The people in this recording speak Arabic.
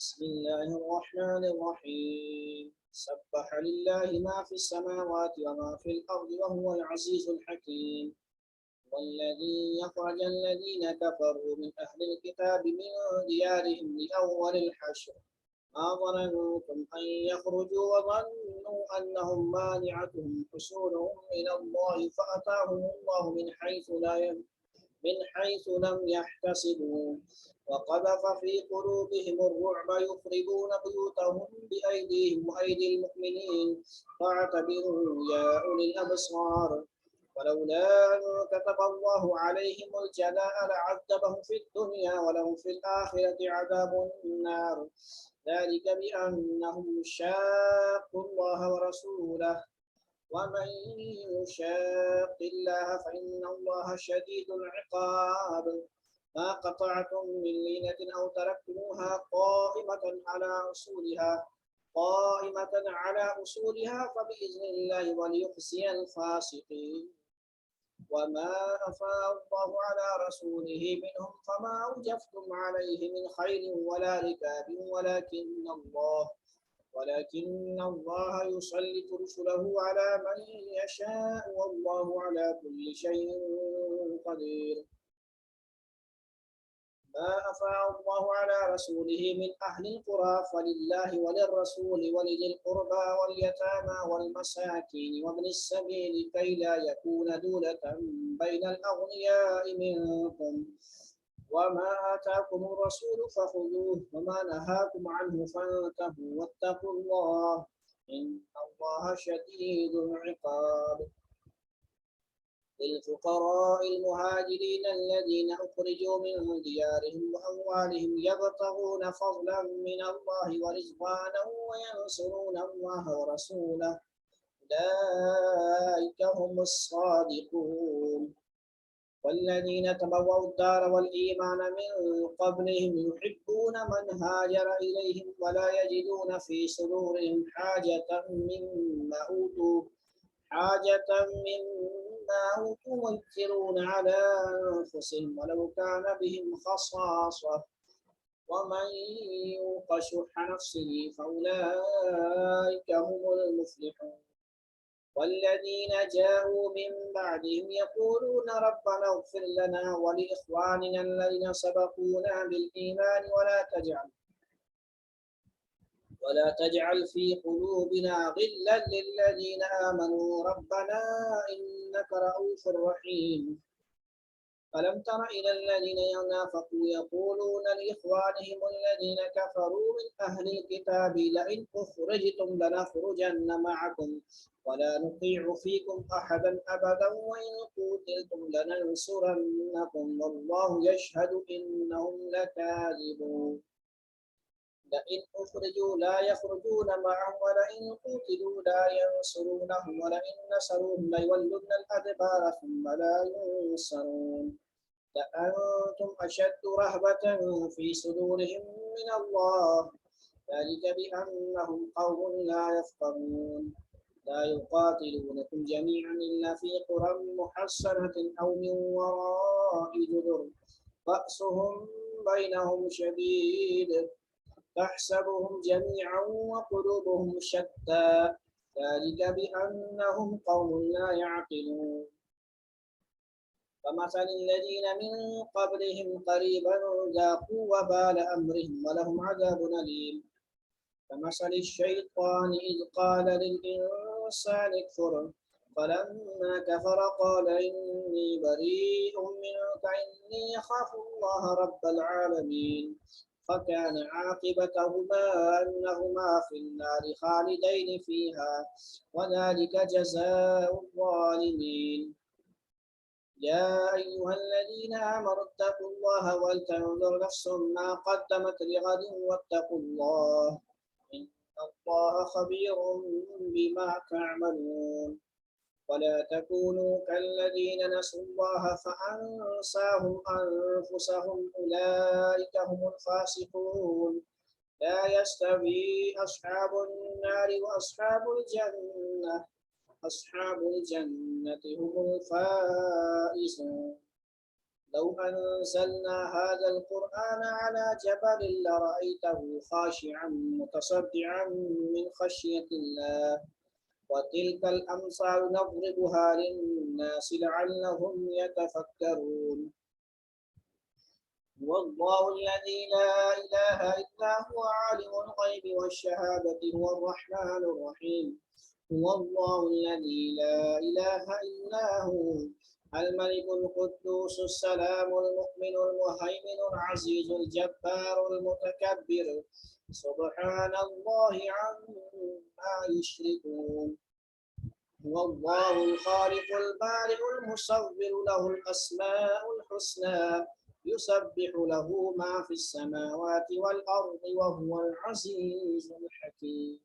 بسم الله الرحمن الرحيم سبح لله ما في السماوات وما في الأرض وهو العزيز الحكيم والذي يخرج الذين كفروا من أهل الكتاب من ديارهم لأول الحشر ما ظننتم أن يخرجوا وظنوا أنهم مانعتهم حصولهم من الله فأتاهم الله من حيث لم يحتسبوا وقذف في قلوبهم الرعب يخربون بيوتهم بأيديهم وأيدي المؤمنين فاعتبروا يا أولي الأبصار ولولا أن كتب الله عليهم الجلاء لعذبهم في الدنيا ولهم في الآخرة عذاب النار ذلك بأنهم شاقوا الله ورسوله ومن يشاق الله فإن الله شديد العقاب ما قطعتم من لينة أو تركتموها قائمة على أصولها فبإذن الله وليخزي الفاسقين وما أفاء الله على رسوله منهم فما أوجفتم عليه من خير ولا ركاب ولكن الله يسلط رسله على من يشاء والله على كل شيء قدير ما أفاء الله على رسوله من أهل القرى فلله وللرسول ولذي القربى واليتامى والمساكين وابن السبيل كي لا يكون دولة بين الأغنياء منكم وما آتاكم الرسول فخذوه وما نهاكم عنه فانتهوا واتقوا الله إن الله شديد العقاب للفقراء المهاجرين الذين أخرجوا من ديارهم وأموالهم يبتغون فضلا من الله ورضوانا وينصرون الله ورسوله أولئك هم الصادقون والذين تبوأوا الدار والإيمان من قبلهم يحبون من هاجر إليهم ولا يجدون في صدورهم حاجة مما أوتوا ويؤثرون على أنفسهم ولو كان بهم خصاصة ومن يوق شح نفسه فأولئك هم المفلحون والذين جاءوا من بعدهم يقولون ربنا اغفر لنا ولإخواننا الذين سبقونا بالإيمان ولا تجعل في قلوبنا غلا للذين آمنوا ربنا إنك رؤوف رحيم ألم تر إلى الذين ينافقوا يقولون لإخوانهم الذين كفروا من أهل الكتاب لئن أخرجتم لنخرجن معكم ولا نطيع فيكم أحدا أبدا وإن قتلتم لننصرنكم والله يشهد إنهم لكاذبون لئن أخرجوا لا يخرجون معهم ولئن قتلوا لا ينصرونهم ولئن نصروهم ليولن الأدبار ثم لا ينصرون لأنتم أشد رهبة في صدورهم من الله ذلك بأنهم قوم لا يفقهون لا يقاتلونكم جميعا إلا في قرى محصنة أو من وراء جدر بأسهم بينهم شديد تحسبهم جميعا وقلوبهم شتى ذلك بأنهم قوم لا يعقلون فمثل الذين من قبلهم قريبا ذاقوا وبال أمرهم ولهم عذاب أليم كمثل الشيطان إذ قال للإنسان اكفر فلما كفر قال إني بريء منك إني أخاف الله رب العالمين فكان عاقبتهما أنهما في النار خالدين فيها وذلك جزاء الظالمين يا أيها الذين آمنوا اتقوا الله ولتنظر نفس ما قدمت لغد واتقوا الله إن الله خبير بما تعملون ولا تكونوا كالذين نسوا الله فأنساهم أنفسهم أولئك هم الفاسقون لا يستوي أصحاب النار وأصحاب الجنة أصحاب الجنة هم الفائزون لو أنزلنا هذا القرآن على جبل لرأيته خاشعا متصدعا من خشية الله وتلك الأمثال نضربها للناس لعلهم يتفكرون هو الله الذي لا إله إلا هو عالم الغيب والشهادة هو الرحمن الرحيم هو الله الذي لا إله إلا هو الملك القدوس السلام المؤمن المهيمن العزيز الجبار المتكبر سبحان الله عما يشركون هو الله الخالق البارئ المصور له الأسماء الحسنى يسبح له ما في السماوات والأرض وهو العزيز الحكيم